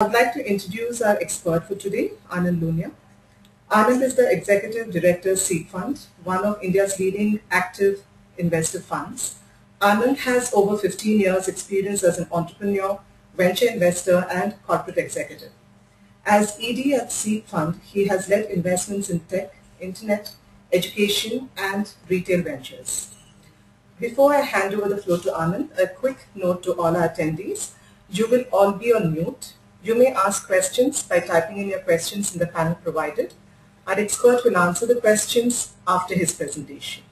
I'd like to introduce our expert for today, Anand Lunia. Anand is the Executive Director, Seedfund, one of India's leading active investor funds. Anand has over 15 years experience as an entrepreneur, venture investor, and corporate executive. As ED at Seedfund, he has led investments in tech, internet, education, and retail ventures. Before I hand over the floor to Anand, a quick note to all our attendees. You will all be on mute. You may ask questions by typing in your questions in the panel provided. Our expert will answer the questions after his presentation.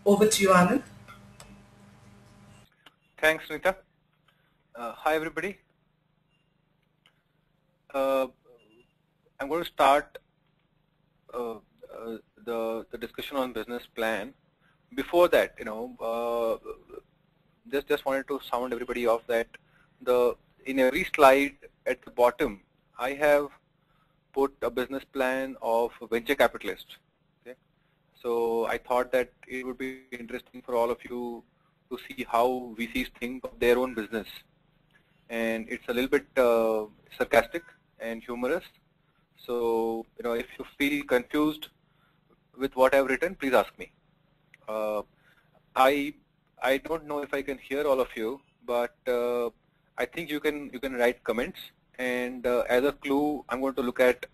Over to you, Anand. Thanks, Nita. Hi, everybody. I'm going to start the discussion on business plan. Before that, just wanted to sound everybody off that in every slide at the bottom, I have put a business plan of a venture capitalist. Okay, so I thought that it would be interesting for all of you to see how VCs think of their own business, and it's a little bit sarcastic and humorous. So if you feel confused with what I've written, please ask me. I don't know if I can hear all of you, but I think you can write comments, and as a clue, I'm going to look at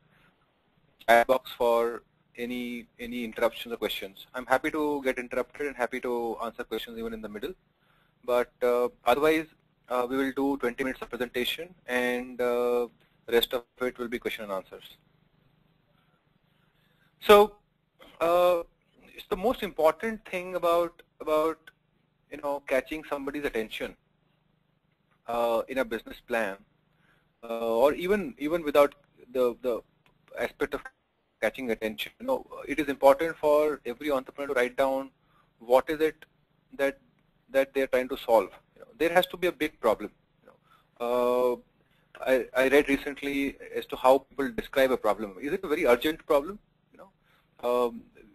chat box for any interruptions or questions. I'm happy to get interrupted and happy to answer questions even in the middle, but otherwise we will do 20 minutes of presentation, and the rest of it will be question and answers. So it's the most important thing about catching somebody's attention in a business plan, or even without the aspect of catching attention. It is important for every entrepreneur to write down what is it that they're trying to solve. There has to be a big problem. I read recently as to how people describe a problem. Is it a very urgent problem?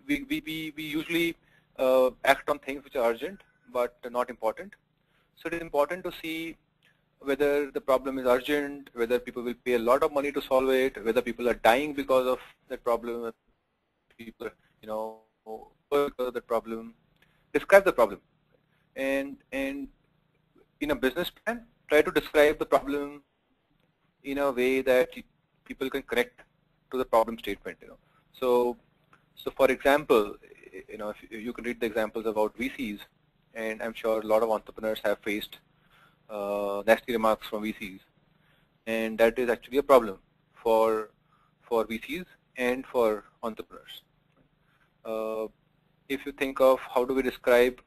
We usually act on things which are urgent but not important. So it is important to see whether the problem is urgent, whether people will pay a lot of money to solve it, whether people are dying because of that problem, people because of that problem. Describe the problem, and in a business plan, try to describe the problem in a way that people can connect to the problem statement. So for example, if you can read the examples about VCs, and I'm sure a lot of entrepreneurs have faced nasty remarks from VCs, and that is actually a problem for VCs and for entrepreneurs. If you think of how do we describe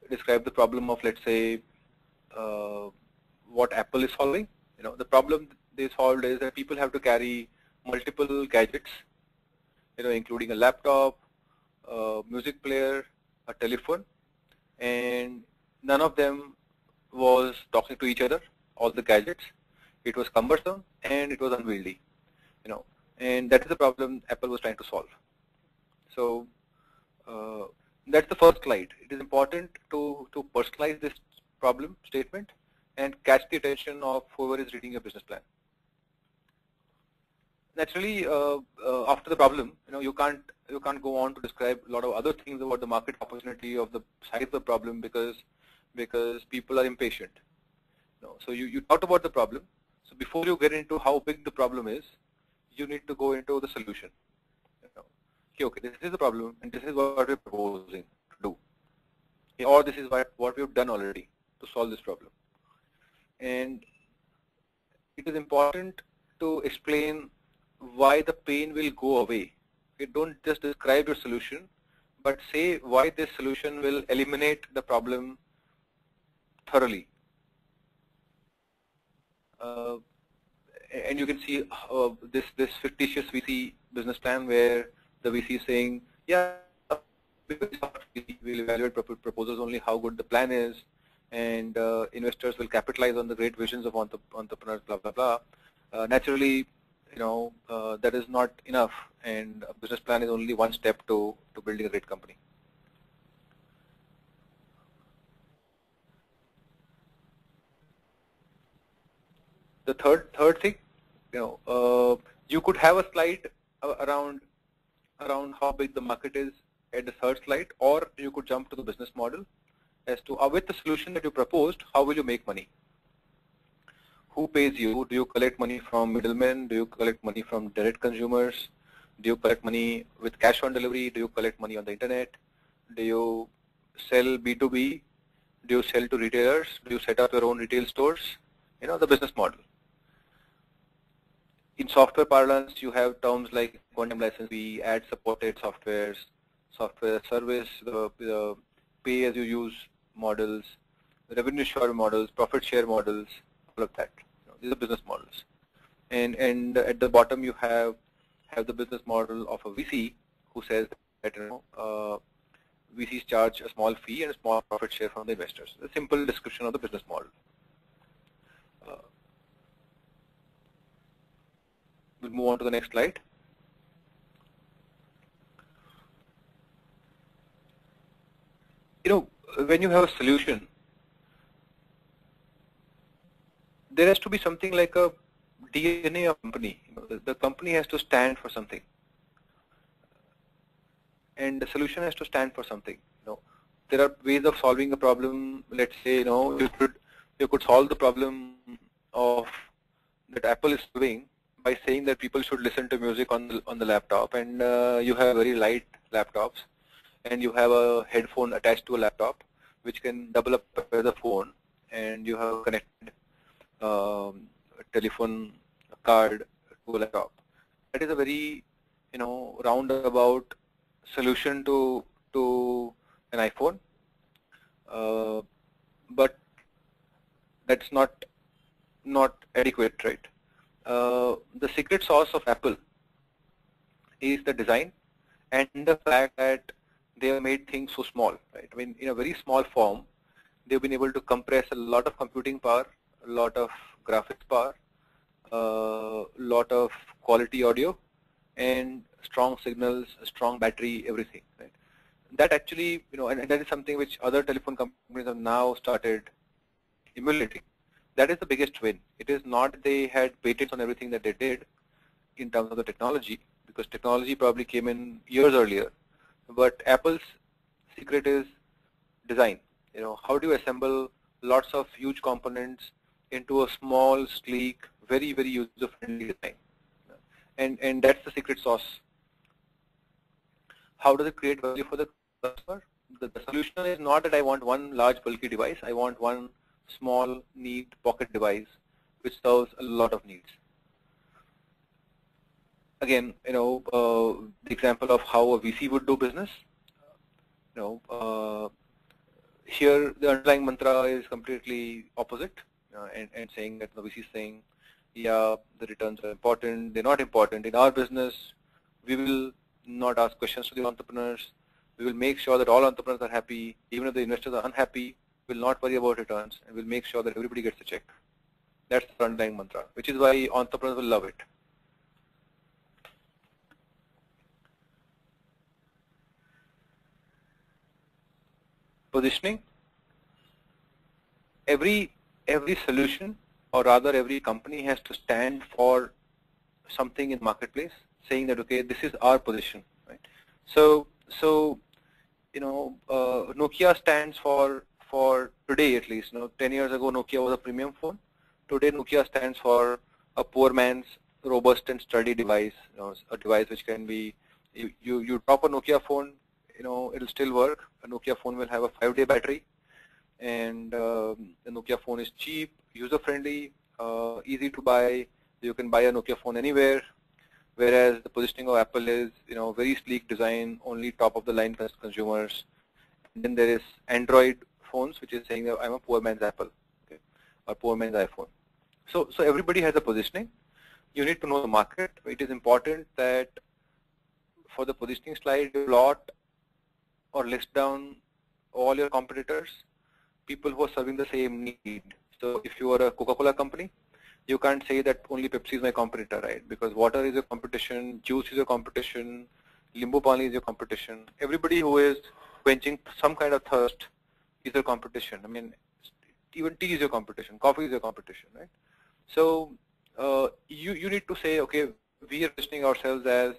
the problem of, let's say, what Apple is solving, the problem they solved is that people have to carry multiple gadgets, including a laptop, a music player, a telephone, and none of them was talking to each other, all the gadgets. It was cumbersome and it was unwieldy, and that is the problem Apple was trying to solve. So that's the first slide. It is important to personalize this problem statement and catch the attention of whoever is reading your business plan. Naturally, after the problem, you can't go on to describe a lot of other things about the market opportunity of the size of the problem, because people are impatient. So you talked about the problem. So before you get into how big the problem is, you need to go into the solution. Okay, this is the problem, and this is what we're proposing to do, or this is what we've done already to solve this problem. And it is important to explain why the pain will go away. You don't just describe your solution, but say why this solution will eliminate the problem thoroughly. And you can see this fictitious VC business plan where the VC is saying, yeah, we'll evaluate proposals only how good the plan is, and investors will capitalize on the great visions of entrepreneurs, blah, blah, blah. Naturally, that is not enough, and a business plan is only one step to building a great company. The third thing, you could have a slide around how big the market is at the third slide, or you could jump to the business model as to with the solution that you proposed, how will you make money? Who pays you? Do you collect money from middlemen? Do you collect money from direct consumers? Do you collect money with cash on delivery? Do you collect money on the internet? Do you sell B2B? Do you sell to retailers? Do you set up your own retail stores? The business model. In software parlance, you have terms like one-time license fee, ad-supported software service, the pay-as-you-use models, revenue share models, profit share models, all of that. These are business models. And at the bottom, you have the business model of a VC who says that VCs charge a small fee and a small profit share from the investors. A simple description of the business model. We'll move on to the next slide. When you have a solution, there has to be something like a DNA of company. The company has to stand for something, and the solution has to stand for something. There are ways of solving a problem. Let's say you could solve the problem of that Apple is solving by saying that people should listen to music on the laptop, and you have very light laptops, and you have a headphone attached to a laptop which can double up as a phone, and you have a connected telephone card to a laptop. That is a very roundabout solution to an iPhone, but that's not adequate, right? The secret sauce of Apple is the design and the fact that they have made things so small, right? I mean, in a very small form, they've been able to compress a lot of computing power, a lot of graphics power, a lot of quality audio, and strong signals, strong battery, everything, right? That actually, and that is something which other telephone companies have now started emulating. That is the biggest win. It is not that they had patents on everything that they did in terms of the technology, because technology probably came in years earlier. But Apple's secret is design. How do you assemble lots of huge components into a small, sleek, very, very user-friendly design? And that's the secret sauce. How does it create value for the customer? The solution is not that I want one large bulky device. I want one small, neat pocket device which serves a lot of needs. Again, the example of how a VC would do business. Here the underlying mantra is completely opposite, and saying that the VC is saying, yeah, the returns are important. They're not important. In our business, we will not ask questions to the entrepreneurs. We will make sure that all entrepreneurs are happy. Even if the investors are unhappy, we'll not worry about returns, and we'll make sure that everybody gets a check. That's the underlying mantra, which is why entrepreneurs will love it. Positioning. Every solution, or rather every company, has to stand for something in marketplace, saying that, okay, this is our position, right? So Nokia stands for today, at least. 10 years ago, Nokia was a premium phone. Today, Nokia stands for a poor man's robust and sturdy device. A device which can be, you drop a Nokia phone, it'll still work. A Nokia phone will have a 5-day battery, and the Nokia phone is cheap, user-friendly, easy to buy. You can buy a Nokia phone anywhere. Whereas the positioning of Apple is, very sleek design, only top-of-the-line consumers. And then there is Android phones, which is saying that I'm a poor man's Apple, okay, or poor man's iPhone. So everybody has a positioning. You need to know the market. It is important that for the positioning slide, you plot or list down all your competitors, people who are serving the same need. So if you are a Coca-Cola company, you can't say that only Pepsi is my competitor, right? Because water is your competition, juice is your competition, limbu pani is your competition. Everybody who is quenching some kind of thirst is your competition. I mean, even tea is your competition, coffee is your competition, right? So you need to say, okay, we are positioning ourselves as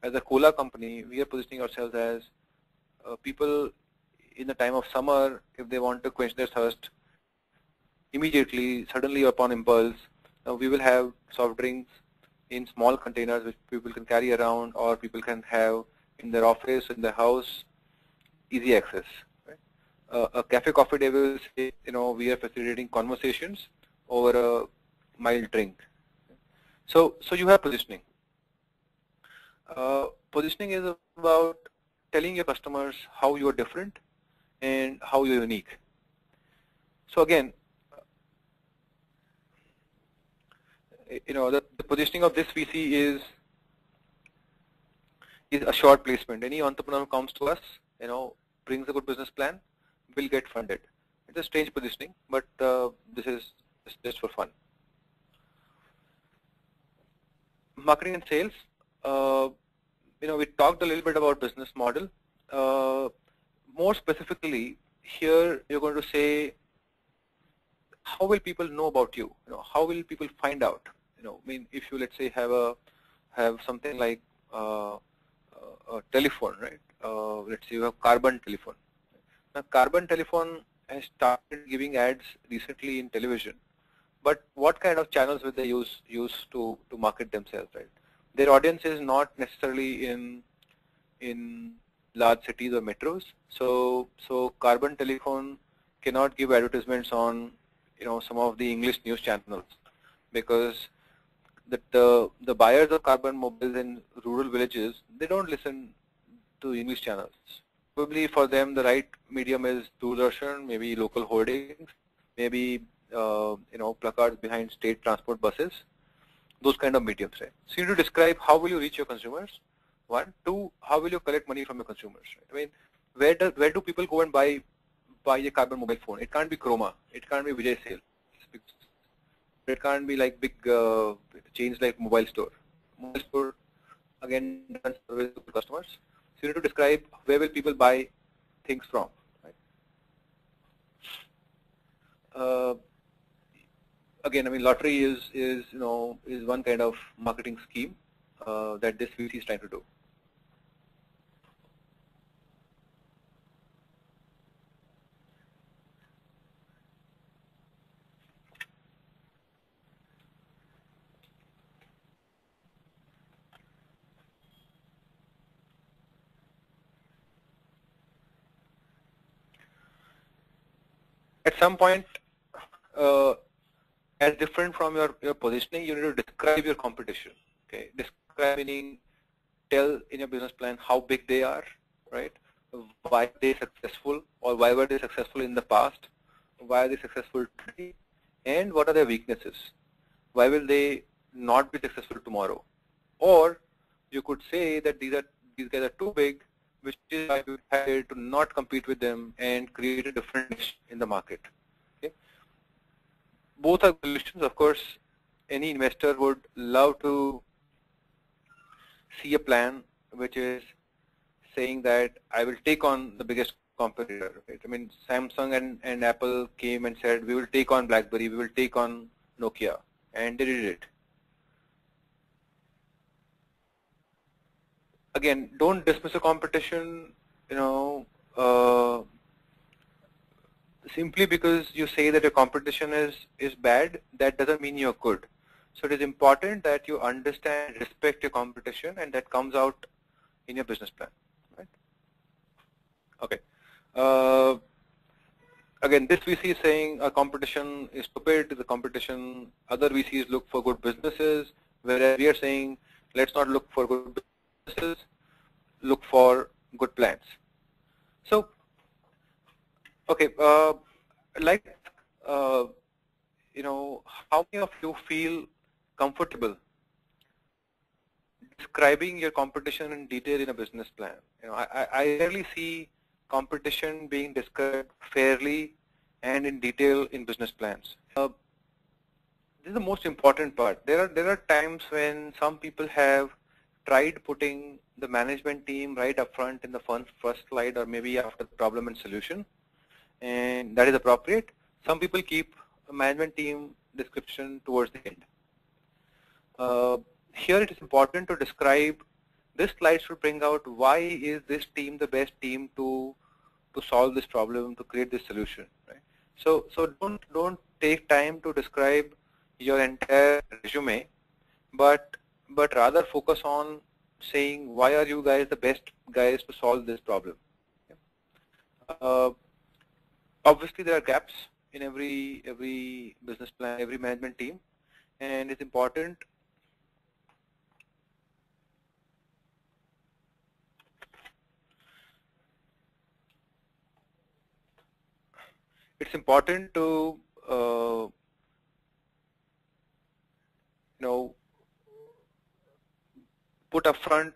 a cola company. We are positioning ourselves as people in the time of summer, if they want to quench their thirst immediately, suddenly upon impulse, we will have soft drinks in small containers which people can carry around, or people can have in their office, in their house, easy access. Right? A cafe coffee day will say, we are facilitating conversations over a mild drink. So you have positioning. Positioning is about telling your customers how you are different and how you're unique. So again, the positioning of this VC is a short placement. Any entrepreneur who comes to us, brings a good business plan, will get funded. It's a strange positioning, but this is just for fun. Marketing and sales. We talked a little bit about business model. More specifically, here you're going to say, how will people know about you? How will people find out? If you, let's say, have something like a telephone, right? Let's say you have carbon telephone. Now, carbon telephone has started giving ads recently in television, but what kind of channels will they use to market themselves, right? Their audience is not necessarily in large cities or metros, so carbon telephone cannot give advertisements on some of the English news channels, because the buyers of carbon mobiles in rural villages, they don't listen to English channels. Probably for them the right medium is Doordarshan, maybe local hoardings, maybe placards behind state transport buses, those kind of mediums, right? So you need to describe how will you reach your consumers. One, two, how will you collect money from your consumers? Right? Where do people go and buy a carbon mobile phone? It can't be Chroma, it can't be Vijay Sale, it can't be like big chains like Mobile Store. Mobile Store again does service to customers. So you need to describe where will people buy things from. Right? Again, lottery is one kind of marketing scheme that this VC is trying to do. At some point, as different from your positioning, you need to describe your competition. Okay, describe meaning tell in your business plan how big they are, right? Why they successful, or why were they successful in the past? Why are they successful today? And what are their weaknesses? Why will they not be successful tomorrow? Or you could say that these guys are too big, which is why we decided to not compete with them and create a different niche in the market. Okay? Both are solutions. Of course, any investor would love to see a plan which is saying that I will take on the biggest competitor. Right? Samsung and Apple came and said, we will take on BlackBerry, we will take on Nokia, and they did it. Again, don't dismiss a competition, simply because you say that your competition is bad, that doesn't mean you're good. So it is important that you understand, respect your competition, and that comes out in your business plan. Right? Okay. Again, this VC is saying our competition is stupid. The competition, other VCs look for good businesses, whereas we are saying let's not look for good businesses, look for good plans. So, okay, like how many of you feel comfortable describing your competition in detail in a business plan? I rarely see competition being described fairly and in detail in business plans. This is the most important part. There are times when some people have tried putting the management team right up front in the first slide, or maybe after the problem and solution, and that is appropriate. Some people keep a management team description towards the end. Here it is important to describe, this slide should bring out why is this team the best team to solve this problem, to create this solution, right? So don't take time to describe your entire resume, but rather focus on saying why are you guys the best guys to solve this problem. Obviously there are gaps in every business plan, every management team, and it's important to put upfront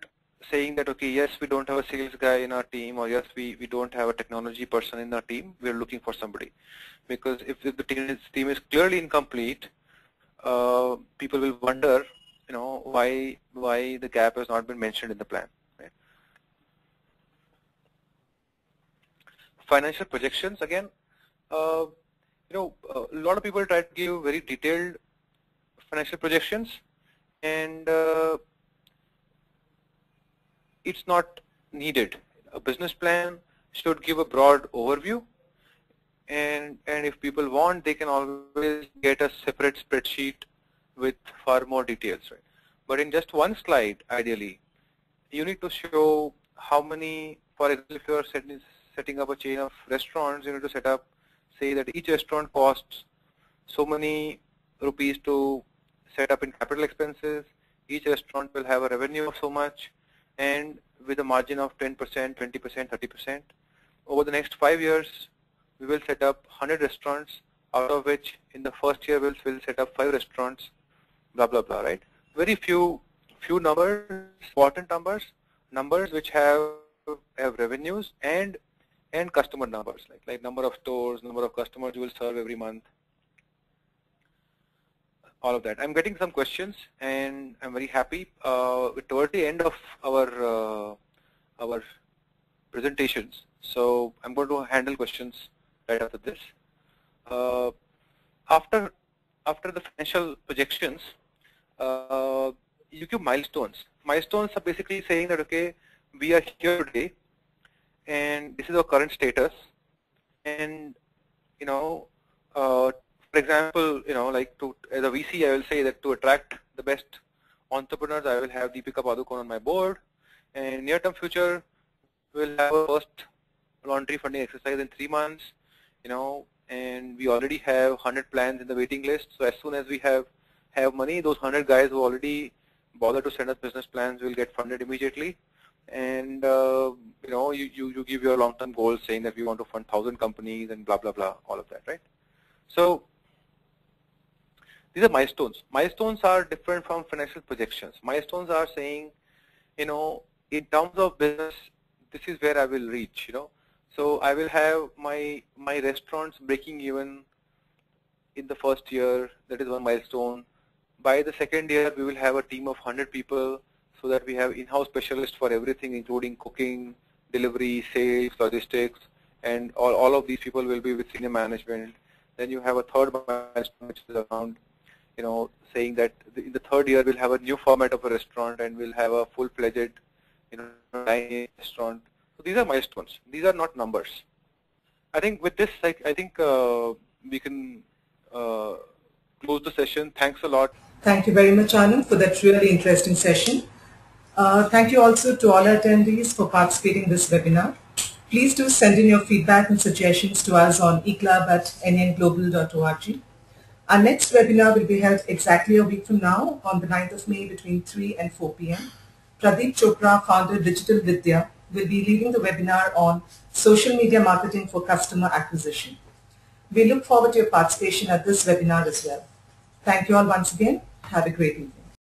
saying that, okay, yes, we don't have a sales guy in our team, or yes, we don't have a technology person in our team, we're looking for somebody. Because if the team is clearly incomplete, people will wonder, why the gap has not been mentioned in the plan. Right? Financial projections, again, a lot of people try to give very detailed financial projections, and it's not needed. A business plan should give a broad overview, and if people want, they can always get a separate spreadsheet with far more details, right? But in just one slide, ideally, you need to show how many, for example, if you are setting up a chain of restaurants, you need to set up, say that each restaurant costs so many rupees to set up in capital expenses, each restaurant will have a revenue of so much, and with a margin of 10%, 20%, 30%. Over the next 5 years, we will set up 100 restaurants, out of which in the first year we'll set up 5 restaurants, blah, blah, blah, right? Very few numbers, important numbers which have revenues and customer numbers, like number of stores, number of customers you will serve every month, all of that. I'm getting some questions, and I'm very happy. Toward the end of our presentations, so I'm going to handle questions right after this. After the financial projections, you give milestones. Milestones are basically saying that, okay, we are here today, and this is our current status, and for example, like as a VC, I will say that to attract the best entrepreneurs, I will have Deepika Padukone on my board, and near-term future, we'll have a first laundry funding exercise in 3 months, and we already have 100 plans in the waiting list. So as soon as we have money, those 100 guys who already bother to send us business plans will get funded immediately. And you give your long-term goals saying that we want to fund 1,000 companies and blah blah blah, all of that, right? So these are milestones. Milestones are different from financial projections. Milestones are saying, in terms of business, this is where I will reach. So I will have my restaurants breaking even in the first year. That is one milestone. By the second year, we will have a team of 100 people, so that we have in-house specialists for everything, including cooking, delivery, sales, logistics, and all of these people will be with senior management. Then you have a third milestone, which is around, saying that in the third year we'll have a new format of a restaurant, and we'll have a full-fledged, dining restaurant. So these are milestones. These are not numbers. I think with this, we can close the session. Thanks a lot. Thank you very much, Anand, for that really interesting session. Thank you also to all attendees for participating in this webinar. Please do send in your feedback and suggestions to us on eclub@nenglobal.org. Our next webinar will be held exactly a week from now on the 9th of May between 3 and 4 p.m. Pradeep Chopra, founder Digital Vidya, will be leading the webinar on social media marketing for customer acquisition. We look forward to your participation at this webinar as well. Thank you all once again. Have a great evening.